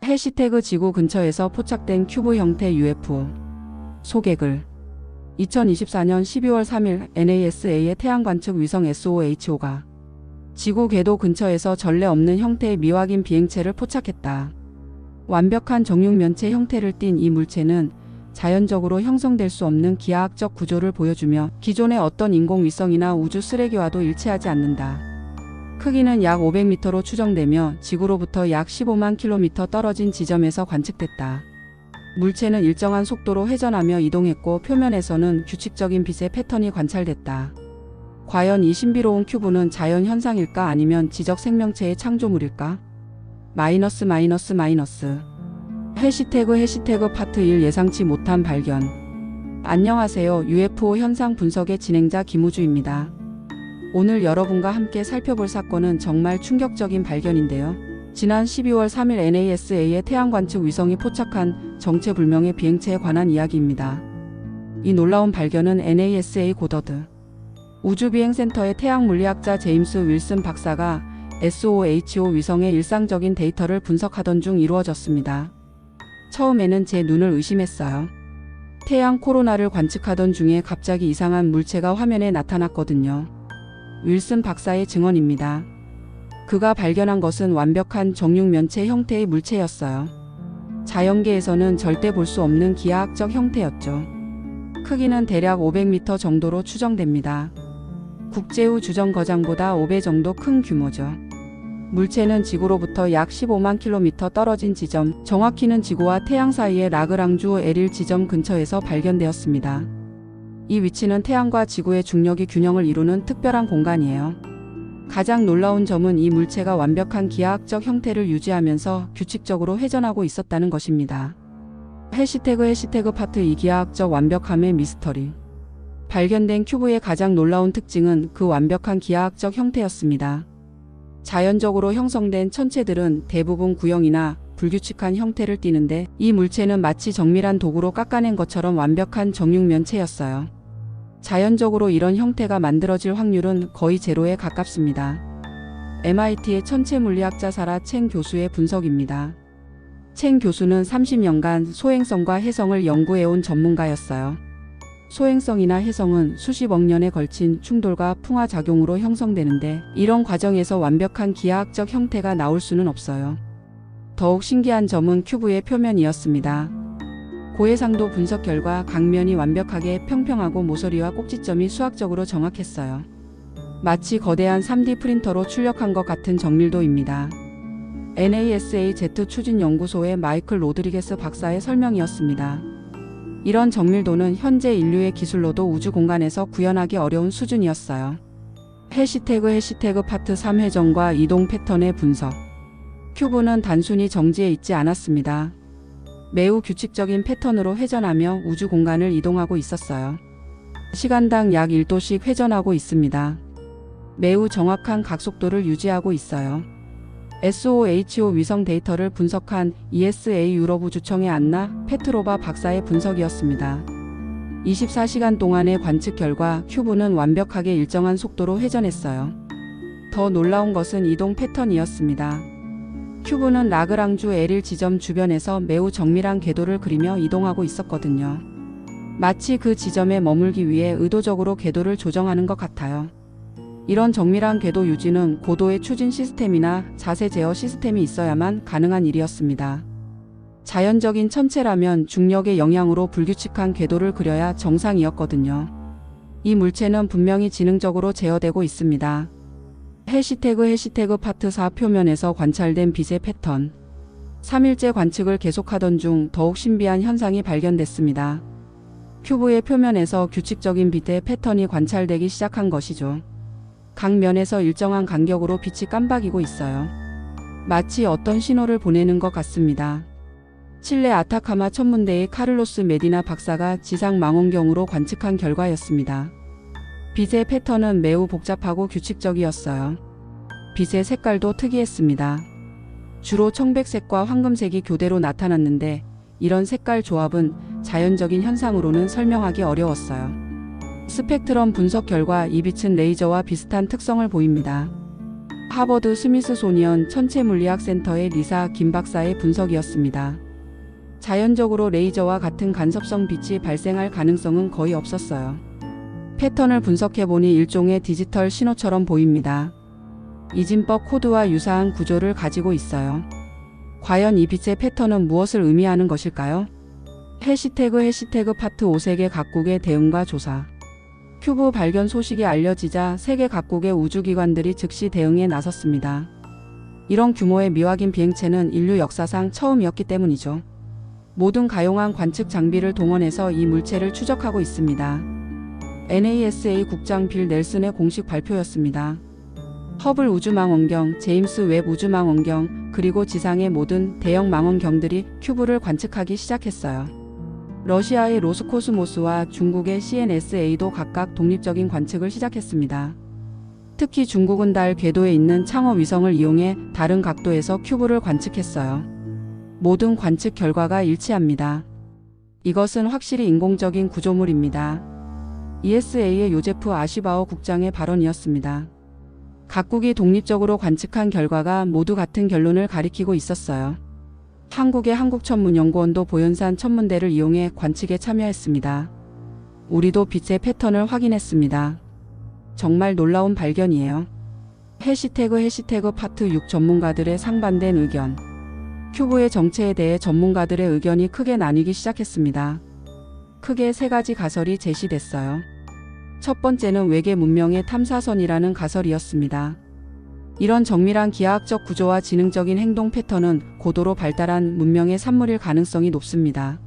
해시태그 지구 근처에서 포착된 큐브 형태 UFO. 소개글. 2024년 12월 3일 NASA의 태양 관측 위성 SOHO가 지구 궤도 근처에서 전례 없는 형태의 미확인 비행체를 포착했다. 완벽한 정육면체 형태를 띤 이 물체는 자연적으로 형성될 수 없는 기하학적 구조를 보여주며 기존의 어떤 인공위성이나 우주 쓰레기와도 일치하지 않는다. 크기는 약 500m로 추정되며 지구로부터 약 15만 킬로미터 떨어진 지점에서 관측됐다. 물체는 일정한 속도로 회전하며 이동했고 표면에서는 규칙적인 빛의 패턴이 관찰됐다. 과연 이 신비로운 큐브는 자연 현상일까 아니면 지적 생명체의 창조물일까? 해시태그 파트 1 예상치 못한 발견. 안녕하세요. UFO 현상 분석의 진행자 김우주입니다. 오늘 여러분과 함께 살펴볼 사건은 정말 충격적인 발견인데요. 지난 12월 3일 NASA의 태양 관측 위성이 포착한 정체불명의 비행체에 관한 이야기입니다. 이 놀라운 발견은 NASA 고더드 우주비행센터의 태양 물리학자 제임스 윌슨 박사가 SOHO 위성의 일상적인 데이터를 분석하던 중 이루어졌습니다. 처음에는 제 눈을 의심했어요. 태양 코로나를 관측하던 중에 갑자기 이상한 물체가 화면에 나타났거든요. 윌슨 박사의 증언입니다. 그가 발견한 것은 완벽한 정육면체 형태의 물체였어요. 자연계에서는 절대 볼 수 없는 기하학적 형태였죠. 크기는 대략 500m 정도로 추정됩니다. 국제우주정거장보다 5배 정도 큰 규모죠. 물체는 지구로부터 약 15만 킬로미터 떨어진 지점, 정확히는 지구와 태양 사이의 라그랑주 L1 지점 근처에서 발견되었습니다. 이 위치는 태양과 지구의 중력이 균형을 이루는 특별한 공간이에요. 가장 놀라운 점은 이 물체가 완벽한 기하학적 형태를 유지하면서 규칙적으로 회전하고 있었다는 것입니다. 해시태그 파트 2 기하학적 완벽함의 미스터리. 발견된 큐브의 가장 놀라운 특징은 그 완벽한 기하학적 형태였습니다. 자연적으로 형성된 천체들은 대부분 구형이나 불규칙한 형태를 띠는데 이 물체는 마치 정밀한 도구로 깎아낸 것처럼 완벽한 정육면체였어요. 자연적으로 이런 형태가 만들어질 확률은 거의 제로에 가깝습니다. MIT의 천체 물리학자 사라 첸 교수의 분석입니다. 첸 교수는 30년간 소행성과 해성을 연구해온 전문가였어요. 소행성이나 해성은 수십억 년에 걸친 충돌과 풍화작용으로 형성되는데 이런 과정에서 완벽한 기하학적 형태가 나올 수는 없어요. 더욱 신기한 점은 큐브의 표면이었습니다. 고해상도 분석 결과 각면이 완벽하게 평평하고 모서리와 꼭지점이 수학적으로 정확했어요. 마치 거대한 3D 프린터로 출력한 것 같은 정밀도입니다. NASA 제트 추진연구소의 마이클 로드리게스 박사의 설명이었습니다. 이런 정밀도는 현재 인류의 기술로도 우주 공간에서 구현하기 어려운 수준이었어요. 해시태그 파트 3 회전과 이동 패턴의 분석. 큐브는 단순히 정지해 있지 않았습니다. 매우 규칙적인 패턴으로 회전하며 우주 공간을 이동하고 있었어요. 시간당 약 1도씩 회전하고 있습니다. 매우 정확한 각속도를 유지하고 있어요. SOHO 위성 데이터를 분석한 ESA 유럽 우주청의 안나 페트로바 박사의 분석이었습니다. 24시간 동안의 관측 결과 큐브는 완벽하게 일정한 속도로 회전했어요. 더 놀라운 것은 이동 패턴이었습니다. 큐브는 라그랑주 L1 지점 주변에서 매우 정밀한 궤도를 그리며 이동하고 있었거든요. 마치 그 지점에 머물기 위해 의도적으로 궤도를 조정하는 것 같아요. 이런 정밀한 궤도 유지는 고도의 추진 시스템이나 자세 제어 시스템이 있어야만 가능한 일이었습니다. 자연적인 천체라면 중력의 영향으로 불규칙한 궤도를 그려야 정상이었거든요. 이 물체는 분명히 지능적으로 제어되고 있습니다. 해시태그 파트 4 표면에서 관찰된 빛의 패턴. 3일째 관측을 계속하던 중 더욱 신비한 현상이 발견됐습니다. 큐브의 표면에서 규칙적인 빛의 패턴이 관찰되기 시작한 것이죠. 각 면에서 일정한 간격으로 빛이 깜박이고 있어요. 마치 어떤 신호를 보내는 것 같습니다. 칠레 아타카마 천문대의 카를로스 메디나 박사가 지상 망원경으로 관측한 결과였습니다. 빛의 패턴은 매우 복잡하고 규칙적이었어요. 빛의 색깔도 특이했습니다. 주로 청백색과 황금색이 교대로 나타났는데 이런 색깔 조합은 자연적인 현상으로는 설명하기 어려웠어요. 스펙트럼 분석 결과 이 빛은 레이저와 비슷한 특성을 보입니다. 하버드 스미스소니언 천체물리학센터의 리사 김 박사의 분석이었습니다. 자연적으로 레이저와 같은 간섭성 빛이 발생할 가능성은 거의 없었어요. 패턴을 분석해보니 일종의 디지털 신호처럼 보입니다. 이진법 코드와 유사한 구조를 가지고 있어요. 과연 이 빛의 패턴은 무엇을 의미하는 것일까요? 해시태그 파트 5 세계 각국의 대응과 조사. 큐브 발견 소식이 알려지자 세계 각국의 우주기관들이 즉시 대응에 나섰습니다. 이런 규모의 미확인 비행체는 인류 역사상 처음이었기 때문이죠. 모든 가용한 관측 장비를 동원해서 이 물체를 추적하고 있습니다. NASA 국장 빌 넬슨의 공식 발표였습니다. 허블 우주망원경, 제임스 웹 우주망원경, 그리고 지상의 모든 대형 망원경들이 큐브를 관측하기 시작했어요. 러시아의 로스코스모스와 중국의 CNSA도 각각 독립적인 관측을 시작했습니다. 특히 중국은 달 궤도에 있는 창어 위성을 이용해 다른 각도에서 큐브를 관측했어요. 모든 관측 결과가 일치합니다. 이것은 확실히 인공적인 구조물입니다. ESA의 요제프 아시바워 국장의 발언이었습니다. 각국이 독립적으로 관측한 결과가 모두 같은 결론을 가리키고 있었어요. 한국의 한국천문연구원도 보현산 천문대를 이용해 관측에 참여했습니다. 우리도 빛의 패턴을 확인했습니다. 정말 놀라운 발견이에요. 해시태그 파트 6 전문가들의 상반된 의견. 큐브의 정체에 대해 전문가들의 의견이 크게 나뉘기 시작했습니다. 크게 세 가지 가설이 제시됐어요. 첫 번째는 외계 문명의 탐사선이라는 가설이었습니다. 이런 정밀한 기하학적 구조와 지능적인 행동 패턴은 고도로 발달한 문명의 산물일 가능성이 높습니다.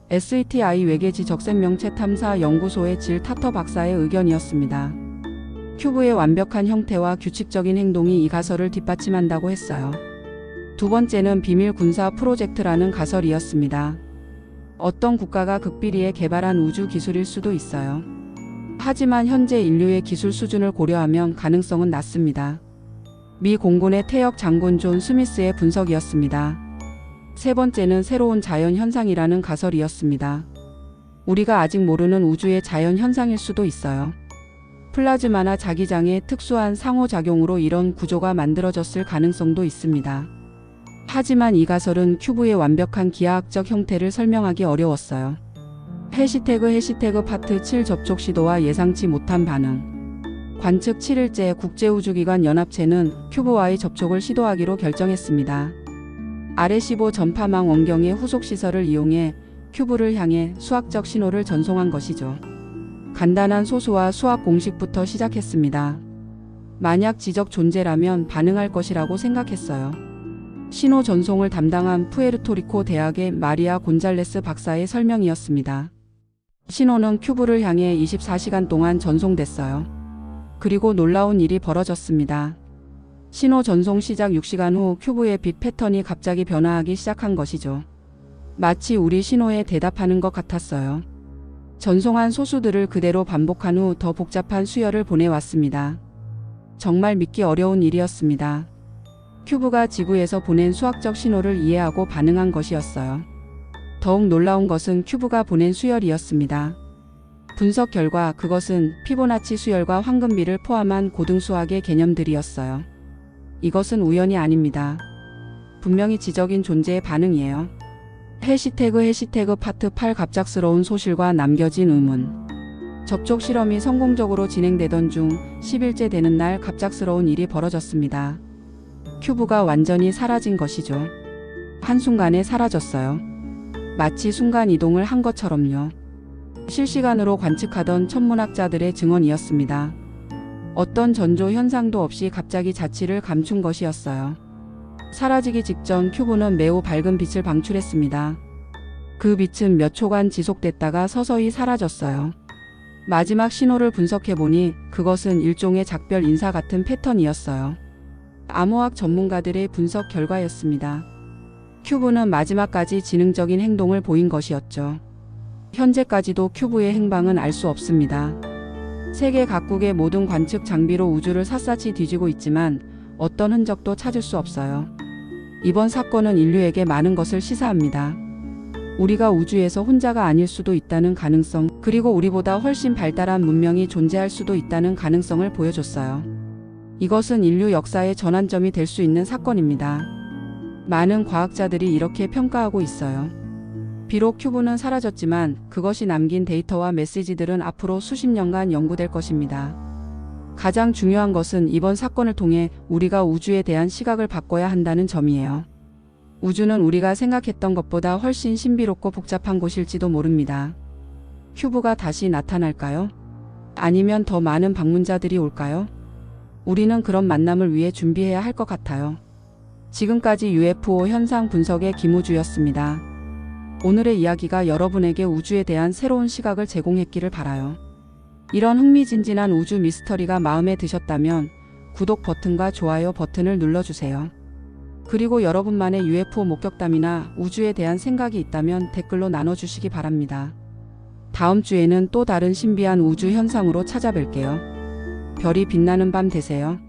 SETI 외계지 적센명체 탐사 연구소의 질 타터 박사의 의견이었습니다. 큐브의 완벽한 형태와 규칙적인 행동이 이 가설을 뒷받침한다고 했어요. 두 번째는 비밀 군사 프로젝트라는 가설이었습니다. 어떤 국가가 극비리에 개발한 우주 기술일 수도 있어요. 하지만 현재 인류의 기술 수준을 고려하면 가능성은 낮습니다. 미 공군의 태역 장군 존 스미스의 분석이었습니다. 세 번째는 새로운 자연 현상이라는 가설이었습니다. 우리가 아직 모르는 우주의 자연 현상일 수도 있어요. 플라즈마나 자기장의 특수한 상호작용으로 이런 구조가 만들어졌을 가능성도 있습니다. 하지만 이 가설은 큐브의 완벽한 기하학적 형태를 설명하기 어려웠어요. 해시태그 파트 7 접촉 시도와 예상치 못한 반응. 관측 7일째 국제우주기관 연합체는 큐브와의 접촉을 시도하기로 결정했습니다. RS-15 전파망 원경의 후속시설을 이용해 큐브를 향해 수학적 신호를 전송한 것이죠. 간단한 소수와 수학 공식부터 시작했습니다. 만약 지적 존재라면 반응할 것이라고 생각했어요. 신호 전송을 담당한 푸에르토리코 대학의 마리아 곤잘레스 박사의 설명이었습니다. 신호는 큐브를 향해 24시간 동안 전송됐어요. 그리고 놀라운 일이 벌어졌습니다. 신호 전송 시작 6시간 후 큐브의 빛 패턴이 갑자기 변화하기 시작한 것이죠. 마치 우리 신호에 대답하는 것 같았어요. 전송한 소수들을 그대로 반복한 후 더 복잡한 수열을 보내왔습니다. 정말 믿기 어려운 일이었습니다. 큐브가 지구에서 보낸 수학적 신호를 이해하고 반응한 것이었어요. 더욱 놀라운 것은 큐브가 보낸 수열이었습니다. 분석 결과 그것은 피보나치 수열과 황금비를 포함한 고등수학의 개념들이었어요. 이것은 우연이 아닙니다. 분명히 지적인 존재의 반응이에요. 해시태그 파트 8 갑작스러운 소실과 남겨진 의문. 접촉 실험이 성공적으로 진행되던 중 10일째 되는 날 갑작스러운 일이 벌어졌습니다. 큐브가 완전히 사라진 것이죠. 한순간에 사라졌어요. 마치 순간 이동을 한 것처럼요. 실시간으로 관측하던 천문학자들의 증언이었습니다. 어떤 전조 현상도 없이 갑자기 자취를 감춘 것이었어요. 사라지기 직전 큐브는 매우 밝은 빛을 방출했습니다. 그 빛은 몇 초간 지속됐다가 서서히 사라졌어요. 마지막 신호를 분석해보니 그것은 일종의 작별 인사 같은 패턴이었어요. 암호학 전문가들의 분석 결과였습니다. 큐브는 마지막까지 지능적인 행동을 보인 것이었죠. 현재까지도 큐브의 행방은 알 수 없습니다. 세계 각국의 모든 관측 장비로 우주를 샅샅이 뒤지고 있지만 어떤 흔적도 찾을 수 없어요. 이번 사건은 인류에게 많은 것을 시사합니다. 우리가 우주에서 혼자가 아닐 수도 있다는 가능성, 그리고 우리보다 훨씬 발달한 문명이 존재할 수도 있다는 가능성을 보여줬어요. 이것은 인류 역사의 전환점이 될 수 있는 사건입니다. 많은 과학자들이 이렇게 평가하고 있어요. 비록 큐브는 사라졌지만 그것이 남긴 데이터와 메시지들은 앞으로 수십 년간 연구될 것입니다. 가장 중요한 것은 이번 사건을 통해 우리가 우주에 대한 시각을 바꿔야 한다는 점이에요. 우주는 우리가 생각했던 것보다 훨씬 신비롭고 복잡한 곳일지도 모릅니다. 큐브가 다시 나타날까요? 아니면 더 많은 방문자들이 올까요? 우리는 그런 만남을 위해 준비해야 할 것 같아요. 지금까지 UFO 현상 분석의 김우주였습니다. 오늘의 이야기가 여러분에게 우주에 대한 새로운 시각을 제공했기를 바라요. 이런 흥미진진한 우주 미스터리가 마음에 드셨다면 구독 버튼과 좋아요 버튼을 눌러주세요. 그리고 여러분만의 UFO 목격담이나 우주에 대한 생각이 있다면 댓글로 나눠주시기 바랍니다. 다음 주에는 또 다른 신비한 우주 현상으로 찾아뵐게요. 별이 빛나는 밤 되세요.